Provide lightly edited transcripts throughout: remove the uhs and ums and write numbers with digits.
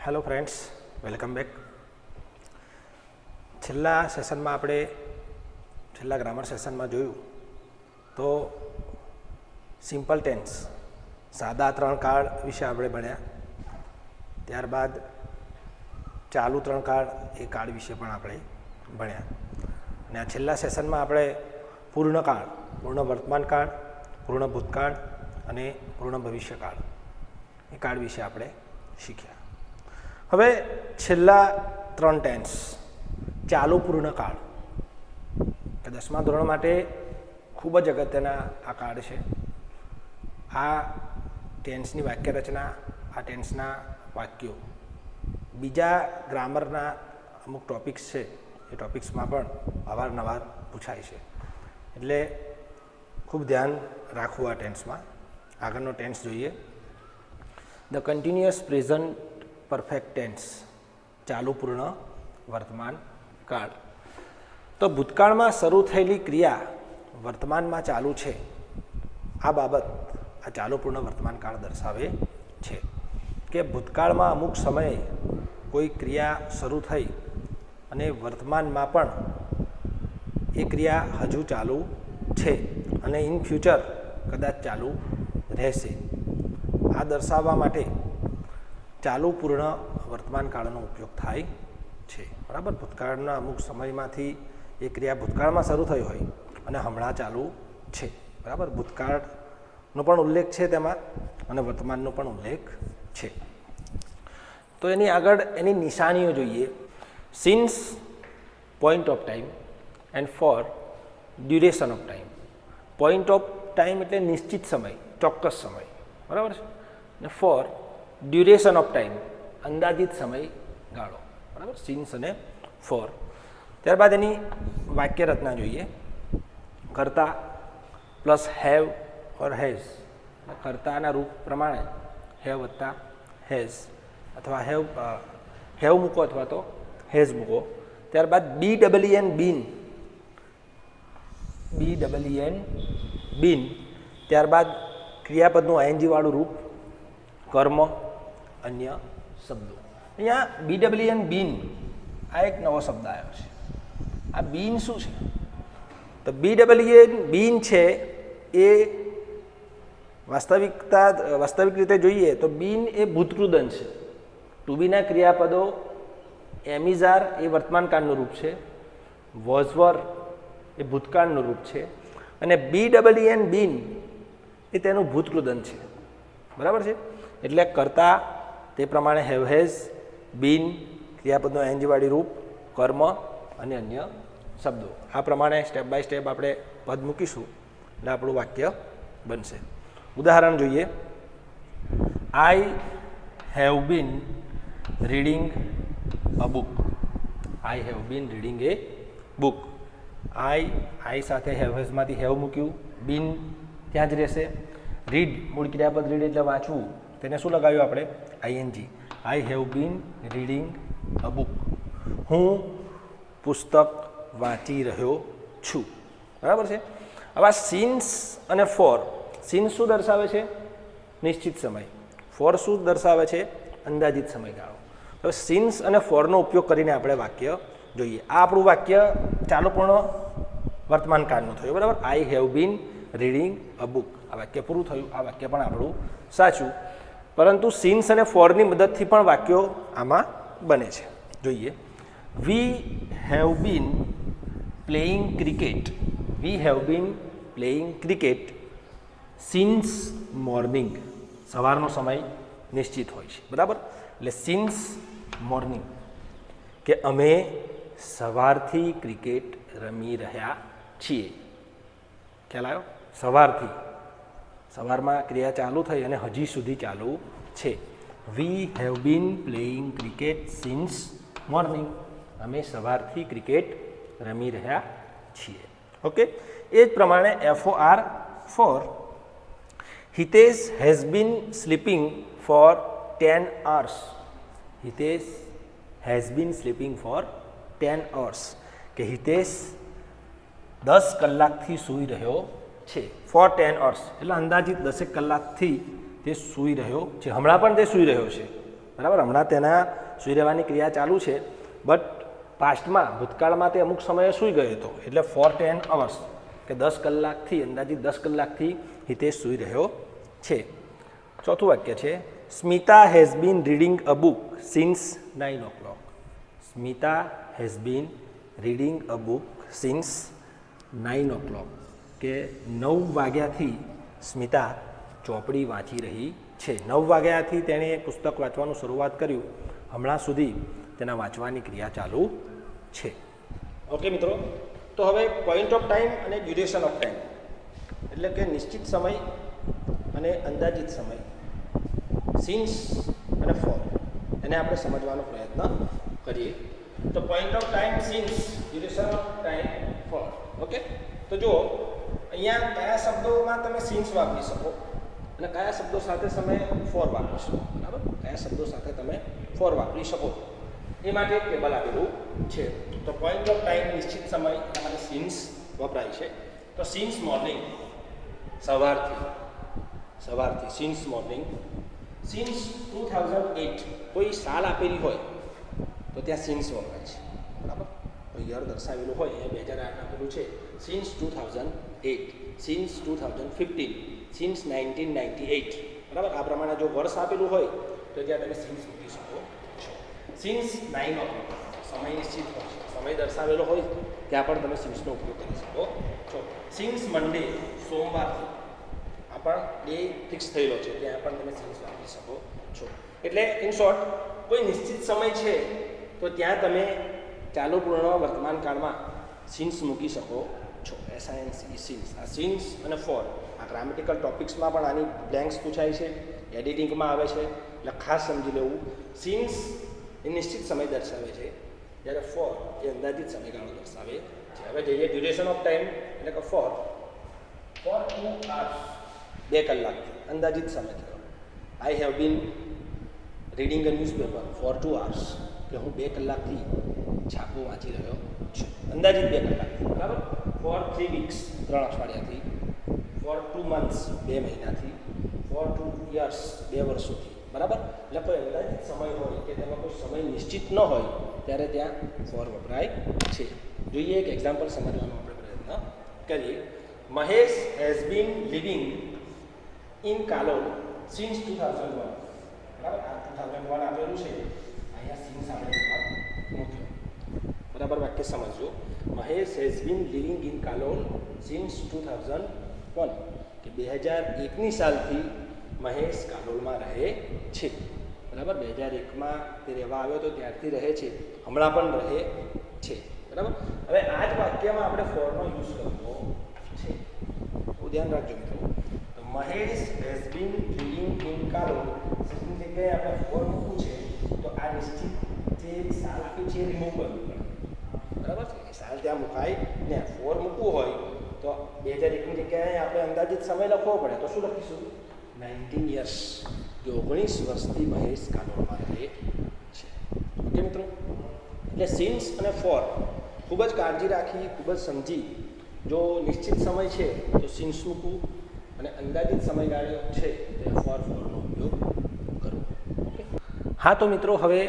Hello friends, welcome back. છેલ્લા સેશનમાં આપણે છેલ્લા ગ્રામર સેશનમાં જોયું તો સિમ્પલ ટેન્સ સાદા ત્રણ કાળ વિશે આપણે ભણ્યા. ત્યારબાદ ચાલુ ત્રણ કાળ એ કાળ વિશે પણ આપણે ભણ્યા. અને આ છેલ્લા સેશનમાં આપણે પૂર્ણકાળ, પૂર્ણ વર્તમાન કાળ, પૂર્ણ ભૂતકાળ અને પૂર્ણ ભવિષ્યકાળ એ કાળ વિશે આપણે શીખ્યા. હવે છેલ્લા ત્રણ ટેન્સ ચાલુ પૂર્ણકાળ કે 10મા ધોરણ માટે ખૂબ જ અગત્યના આ કાળ છે. આ ટેન્સની વાક્ય રચના, આ ટેન્સના વાક્યો બીજા ગ્રામરના અમુક ટોપિક્સ છે એ ટોપિક્સમાં પણ અવારનવાર પૂછાય છે, એટલે ખૂબ ધ્યાન રાખવું આ ટેન્સમાં. આગળનો ટેન્સ જોઈએ. The continuous present perfect tense, ચાલુ પૂર્ણ વર્તમાન કાળ. તો ભૂતકાળમાં શરૂ થયેલી ક્રિયા વર્તમાનમાં ચાલુ છે, આ બાબત આ ચાલુ પૂર્ણ વર્તમાન કાળ દર્શાવે છે કે ભૂતકાળમાં અમુક સમયે કોઈ ક્રિયા શરૂ થઈ અને વર્તમાનમાં પણ એ ક્રિયા હજુ ચાલુ છે અને ઇન ફ્યુચર કદાચ ચાલુ રહેશે. આ દર્શાવવા માટે ચાલુ પૂર્ણ વર્તમાન કાળનો ઉપયોગ થાય છે. બરાબર, ભૂતકાળના અમુક સમયમાંથી એ ક્રિયા ભૂતકાળમાં શરૂ થઈ હોય અને હમણાં ચાલુ છે. બરાબર, ભૂતકાળનો પણ ઉલ્લેખ છે તેમાં અને વર્તમાનનો પણ ઉલ્લેખ છે. તો એની આગળ એની નિશાનીઓ જોઈએ. Since, point of time, and for, duration of time. Point of time એટલે નિશ્ચિત સમય, ચોક્કસ સમય. બરાબર છે. અને ફોર, ડ્યુરેશન ઓફ ટાઈમ, અંદાજિત સમય ગાળો. બરાબર, સિન્સ અને ફોર. ત્યારબાદ એની વાક્ય રચના જોઈએ. કર્તા પ્લસ હેવ ઓર હેઝ. કર્તાના રૂપ પ્રમાણે હેવ વત્તા હેઝ અથવા હેવ મૂકો અથવા તો હેઝ મૂકો. ત્યારબાદ BEEN બીન, BEEN બીન. ત્યારબાદ ક્રિયાપદનું ING વાળું રૂપ કર્મ, અન્ય શબ્દો. અહીંયા BEEN બીન આ એક નવો શબ્દ આવ્યો છે. આ બીન શું છે? તો BEEN બીન છે એ વાસ્તવિક રીતે જોઈએ તો બીન એ ભૂતકૃદન છે. ટુ બીના ક્રિયાપદો એમિઝાર એ વર્તમાનકાળનું રૂપ છે, વોઝવર એ ભૂતકાળનું રૂપ છે અને BEEN બીન એ તેનું ભૂતકૃદન છે. બરાબર છે. એટલે કરતા તે પ્રમાણે હેવ હેઝ, બીન ક્રિયાપદનું ING વાળી રૂપ, કર્મ અને અન્ય શબ્દો. આ પ્રમાણે સ્ટેપ બાય સ્ટેપ આપણે પદ મૂકીશું એટલે આપણું વાક્ય બનશે. ઉદાહરણ જોઈએ. I have been reading a book. I have been reading a book. I સાથે હેવ હેઝમાંથી હેવ મૂક્યું, બીન ત્યાં જ રહેશે. રીડ, મૂળ ક્રિયાપદ રીડ એટલે વાંચવું, તેને શું લગાવ્યું આપણે? ING. I have been reading a book. હું પુસ્તક વાંચી રહ્યો છું. બરાબર છે. હવે સિન્સ અને ફોર. સિન્સ શું દર્શાવે છે? નિશ્ચિત સમય. ફોર શું દર્શાવે છે? અંદાજિત સમયગાળો. હવે સિન્સ અને ફોરનો ઉપયોગ કરીને આપણે વાક્ય જોઈએ. આ આપણું વાક્ય ચાલુ પૂર્ણ વર્તમાન કાળનું થયું. બરાબર, આઈ have been reading a book. આ વાક્ય પૂરું થયું. આ વાક્ય પણ આપણું સાચું. પરંતુ સિન્સ અને ફોરની મદદથી પણ વાક્યો આમાં બને છે. જોઈએ. We have been playing cricket. We have been playing cricket since morning. સવારનો સમય નિશ્ચિત હોય છે. બરાબર, એટલે સિન્સ મોર્નિંગ કે અમે સવારથી ક્રિકેટ રમી રહ્યા છીએ. ખ્યાલ આવ્યો? સવારથી, સવારમાં ક્રિયા ચાલુ થઈ અને હજી સુધી ચાલુ છે. We have been playing cricket since morning. અમે સવારથી ક્રિકેટ રમી રહ્યા છીએ. ઓકે. એ જ પ્રમાણે FOR, for. Hitesh has been sleeping for 10 hours. Hitesh has been sleeping for 10 hours. કે હિતેશ 10 કલાકથી સૂઈ રહ્યો છે. ફોર 10 hours એટલે અંદાજિત 10 કલાકથી તે સૂઈ રહ્યો છે. હમણાં પણ તે સૂઈ રહ્યો છે. બરાબર. હમણાં તેના સૂઈ રહેવાની ક્રિયા ચાલુ છે, બટ પાસ્ટમાં ભૂતકાળમાં તે અમુક સમયે સૂઈ ગયો હતો, એટલે ફોર 10 અવર્સ કે 10 કલાકથી અંદાજિત 10 કલાકથી હિતેશ સૂઈ રહ્યો છે. ચોથું વાક્ય છે Smita has been reading a book since 9 o'clock. Smita has been reading a book since 9 o'clock, કે 9 વાગ્યાથી સ્મિતા ચોપડી વાંચી રહી છે. 9 વાગ્યાથી તેણે પુસ્તક વાંચવાનું શરૂઆત કર્યું, હમણાં સુધી તેના વાંચવાની ક્રિયા ચાલુ છે. ઓકે મિત્રો, તો હવે પોઈન્ટ ઓફ ટાઈમ અને ડ્યુરેશન ઓફ ટાઈમ, એટલે કે નિશ્ચિત સમય અને અંદાજિત સમય, સિન્સ અને ફોર, એને આપણે સમજવાનો પ્રયત્ન કરીએ. તો point of time, since, duration of time, for. Okay, તો જુઓ અહીંયા કયા શબ્દોમાં તમે સિન્સ વાપરી શકો અને કયા શબ્દો સાથે તમે ફોર વાપરી શકો. બરાબર, કયા શબ્દો સાથે તમે ફોર વાપરી શકો એ માટે એક ટેબલ આપેલું છે. તો પોઈન્ટ ઓફ ટાઈમ નિશ્ચિત સમય એના માટે સિન્સ વપરાય છે. તો સિન્સ મોર્નિંગ, સવારથી સિન્સ મોર્નિંગ. સિન્સ 2008 કોઈ સાલ આપેલી હોય તો ત્યાં સિન્સ વપરાય છે. બરાબર, કોઈ યર દર્શાવેલું હોય, અહીંયા 2008 આપેલું છે, સિન્સ 2008, સિન્સ 2015, સિન્સ 1998. બરાબર, આ પ્રમાણે જો વર્ષ આપેલું હોય તો ત્યાં તમે સિન્સ મૂકી શકો છો. સિન્સ 9 o'clock, સમય નિશ્ચિત હોય છે, સમય દર્શાવેલો હોય ત્યાં પણ તમે સિન્સનો ઉપયોગ કરી શકો છો. સિન્સ મંડે, સોમવારથી, આ પણ ડે ફિક્સ થયેલો છે, ત્યાં પણ તમે સિન્સ વાપરી શકો છો. એટલે ઇન શોર્ટ, કોઈ નિશ્ચિત સમય છે તો ત્યાં તમે ચાલુ પૂર્ણ વર્તમાન કાળમાં સિન્સ મૂકી શકો છો. SINC, since. આ સિન્સ અને ફોર આ ગ્રામેટિકલ ટોપિક્સમાં પણ આની બ્લેન્ક્સ પૂછાય છે, એડિટિંગમાં આવે છે, એટલે ખાસ સમજી લેવું. સિન્સ એ નિશ્ચિત સમય દર્શાવે છે, જ્યારે ફોર એ અંદાજિત સમયગાળો દર્શાવે છે. હવે જઈએ ડ્યુરેશન ઓફ ટાઈમ, એટલે કે ફોર 2 hours, 2 કલાક અંદાજિત સમય થયો. I have been reading a newspaper for 2 hours, કે હું 2 કલાકથી છાપું વાંચી રહ્યો છું, અંદાજિત 2 કલાકથી. બરાબર. ફોર 3 weeks, 3 અઠવાડિયાથી. ફોર 2 months, 2 મહિનાથી. ફોર 2 years, 2 વર્ષોથી. બરાબર, એટલે કોઈ અંદાજિત સમય હોય કે તેમાં કોઈ સમય નિશ્ચિત ન હોય ત્યારે ત્યાં ફોર વપરાય છે. જોઈએ એક એક્ઝામ્પલ સમજવાનો આપણે પ્રયત્ન કરીએ. Mahesh has been living in Kalol since 2001. બરાબર, આ 2001 આપેલું છે, અહીંયા સિન્સ આપણે મૂક્યો. બરાબર, વાક્ય સમજો. Mahesh has been living in Kalol since 2001, કે 2001ની સાલથી મહેશ કાલોલમાં રહે છે. બરાબર, 2001માં તે રહેવા આવ્યો તો ત્યારથી રહે છે, હમણાં પણ રહે છે. બરાબર, હવે આ જ વાક્યમાં આપણે ફોરનો યુઝ કરવો છે, તો ધ્યાન રાખજો મિત્રો. તો Mahesh has been living in Kalol, ની જગ્યાએ આપણે ફોર મૂકવું છે, તો આ નિશ્ચિત જે સાલ આપી છે એ રિમૂવ કરવું પડે. બરાબર છે, એ સાલ ત્યાં મુકાય ને. ફોર મૂકવું હોય તો 2001ની જગ્યાએ આપણે અંદાજિત સમય લખવો પડે, તો શું લખીશું? 19 years, કે 19 વર્ષથી મહેશ કાલોલમાં રહે છે. ઓકે મિત્રો, એટલે સિન્સ અને ફોર ખૂબ જ કાળજી રાખી, ખૂબ જ સમજી, જો નિશ્ચિત સમય છે તો સિન્સ મૂકવું અને અંદાજિત સમયગાળો છે તો ફોરનો ઉપયોગ કરવો. ઓકે, હા તો મિત્રો, હવે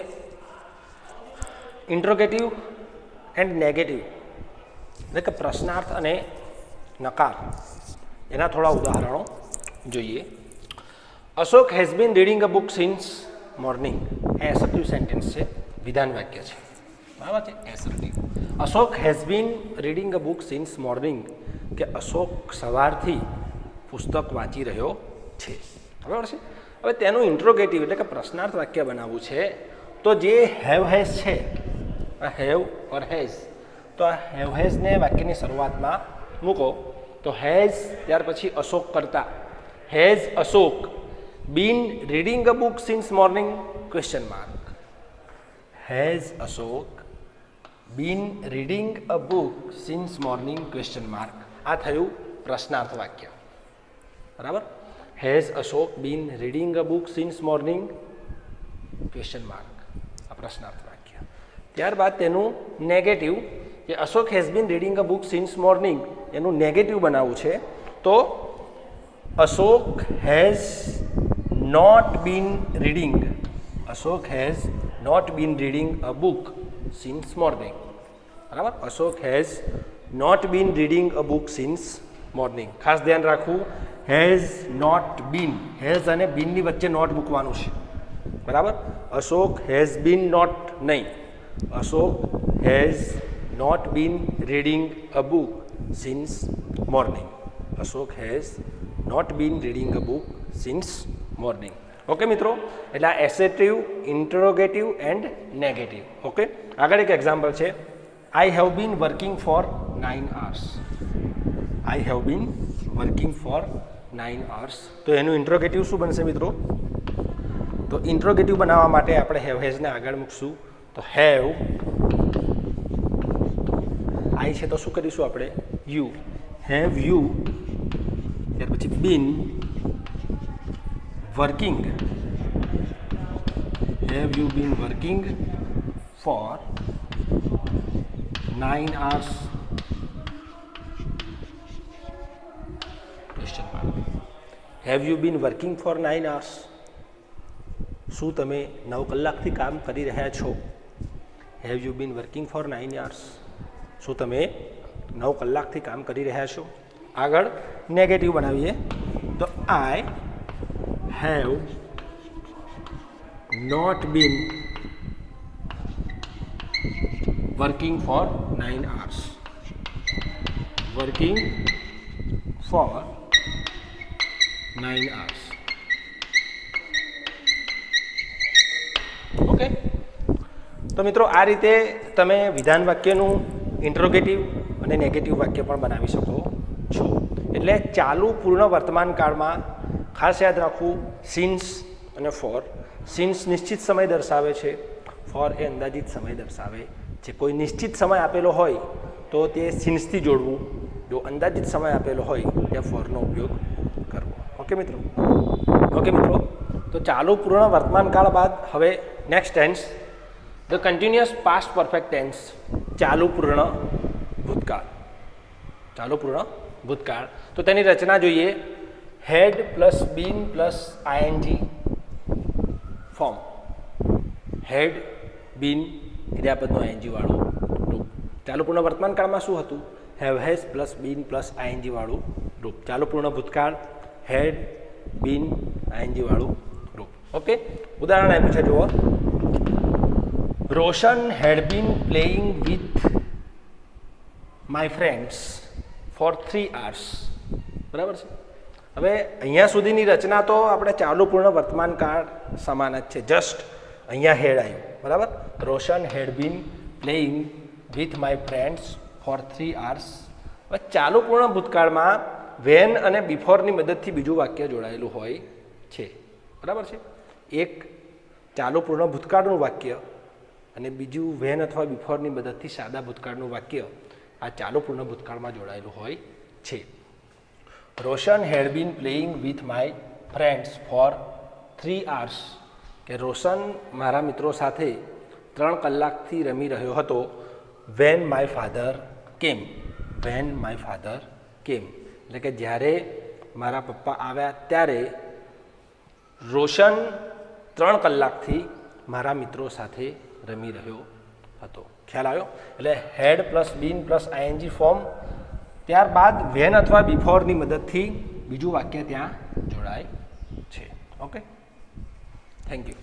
ઇન્ટ્રોગેટિવ એન્ડ નેગેટિવ, એટલે કે પ્રશ્નાર્થ અને નકાર, એના થોડા ઉદાહરણો જોઈએ. Ashok has been reading a book since morning. Assertive sentence છે, વિધાન વાક્ય છે. બરાબર છે, assertive. Ashok has been reading a book since morning, કે અશોક સવારથી પુસ્તક વાંચી રહ્યો છે. બરાબર છે. હવે તેનું ઇન્ટ્રોગેટિવ એટલે કે પ્રશ્નાર્થ વાક્ય બનાવવું છે, તો જે હેવ હેઝ છે, આ હેવ ઓર હેઝ, તો આ હેવ હેઝને વાક્યની શરૂઆતમાં મૂકો. તો હેઝ, ત્યાર પછી અશોક કરતા, has Ashok been reading a book since morning? Question mark. Has Ashok been reading a book since morning? Question mark. આ થયું પ્રશ્નાર્થ વાક્ય. બરાબર, has Ashok been reading a book since morning? Question mark. આ પ્રશ્નાર્થ વાક્ય. ત્યારબાદ તેનું નેગેટિવ, કે Ashok has been reading a book since morning, એનું નેગેટિવ બનાવવું છે, તો Ashok has not been reading Ashok has not been reading a book since morning. બરાબર, Ashok has not been reading a book since morning. ખાસ ધ્યાન રાખવું, હેઝ નોટ બીન, હેઝ અને બીનની વચ્ચે નોટ મૂકવાનું છે. બરાબર, અશોક હેઝ બીન નોટ નહીં, Ashok has not been reading a book since morning. Ashok has not been reading a book since morning. Okay મિત્રો, એટલે આ assertive, interrogative and negative. Okay, આગળ એક એક્ઝામ્પલ છે, I have been working for 9 hours. I have been working for 9 hours. તો એનું interrogative શું બનશે મિત્રો? તો ઇન્ટ્રોગેટિવ બનાવવા માટે આપણે હેવ હેઝને આગળ મૂકશું. તો હેવ, આઈ છે તો શું કરીશું આપણે? યુ. હેવ યુ, ત્યાર પછી been working, have you been working for 9 hours? Question mark. Have you been working for 9 hours? શું તમે 9 કલાકથી કામ કરી રહ્યા છો? Have you been working for 9 hours? શું તમે 9 કલાકથી કામ કરી રહ્યા છો? આગળ નેગેટિવ બનાવીએ તો I have not been working for 9 hours. Working for 9 hours. Okay, તો મિત્રો આ રીતે તમે વિધાન વાક્યનું ઇન્ટ્રોગેટિવ અને નેગેટિવ વાક્ય પણ બનાવી શકો છો. એટલે ચાલુ પૂર્ણ વર્તમાન કાળમાં ખાસ યાદ રાખવું, સિન્સ અને ફોર. સિન્સ નિશ્ચિત સમય દર્શાવે છે, ફોર એ અંદાજિત સમય દર્શાવે છે. કોઈ નિશ્ચિત સમય આપેલો હોય તો તે સિન્સથી જોડવું, જો અંદાજિત સમય આપેલો હોય ત્યાં ફોરનો ઉપયોગ કરવો. ઓકે મિત્રો, ઓકે મિત્રો, તો ચાલુ પૂર્ણ વર્તમાન કાળ બાદ હવે next tense, the continuous past perfect tense, ચાલુ પૂર્ણ ભૂતકાળ. ચાલુ પૂર્ણ ભૂતકાળ, તો તેની રચના જોઈએ. Had plus been plus ING form. Had, been, ક્રિયાપદનું આઈએનજી વાળું રૂપ. ચાલુ પૂર્ણ વર્તમાન કાળમાં શું હતું? Have has plus been plus ING વાળું રૂપ. ચાલુ પૂર્ણ ભૂતકાળ હેડ, બીન, આઈએનજી વાળું રૂપ. ઓકે, ઉદાહરણ આપ્યું છે જુઓ. Roshan had been playing with my friends for 3 hours. બરાબર છે. હવે અહીંયા સુધીની રચના તો આપણે ચાલુ પૂર્ણ વર્તમાન કાળ સમાન જ છે, જસ્ટ અહીંયા હેડ આવ્યું. બરાબર, Roshan had been playing with my friends for 3 hours. હવે ચાલુ પૂર્ણ ભૂતકાળમાં વેન અને બિફોરની મદદથી બીજું વાક્ય જોડાયેલું હોય છે. બરાબર છે. એક ચાલુ પૂર્ણ ભૂતકાળનું વાક્ય અને બીજું વેન અથવા બિફોરની મદદથી સાદા ભૂતકાળનું વાક્ય આ ચાલુ પૂર્ણ ભૂતકાળમાં જોડાયેલું હોય છે. Roshan had been playing with my friends for 3 hours. કે રોશન મારા મિત્રો સાથે 3 કલાકથી રમી રહ્યો હતો. વેન માય ફાધર કેમ. વેન માય ફાધર કેમ, એટલે કે જ્યારે મારા પપ્પા આવ્યા ત્યારે રોશન 3 કલાકથી મારા મિત્રો સાથે રમી રહ્યો હતો. ખ્યાલ આવ્યો? એટલે had plus been plus ING form, ત્યારબાદ વેન અથવા બિફોરની મદદથી બીજું વાક્ય ત્યાં જોડાય છે. Okay, thank you.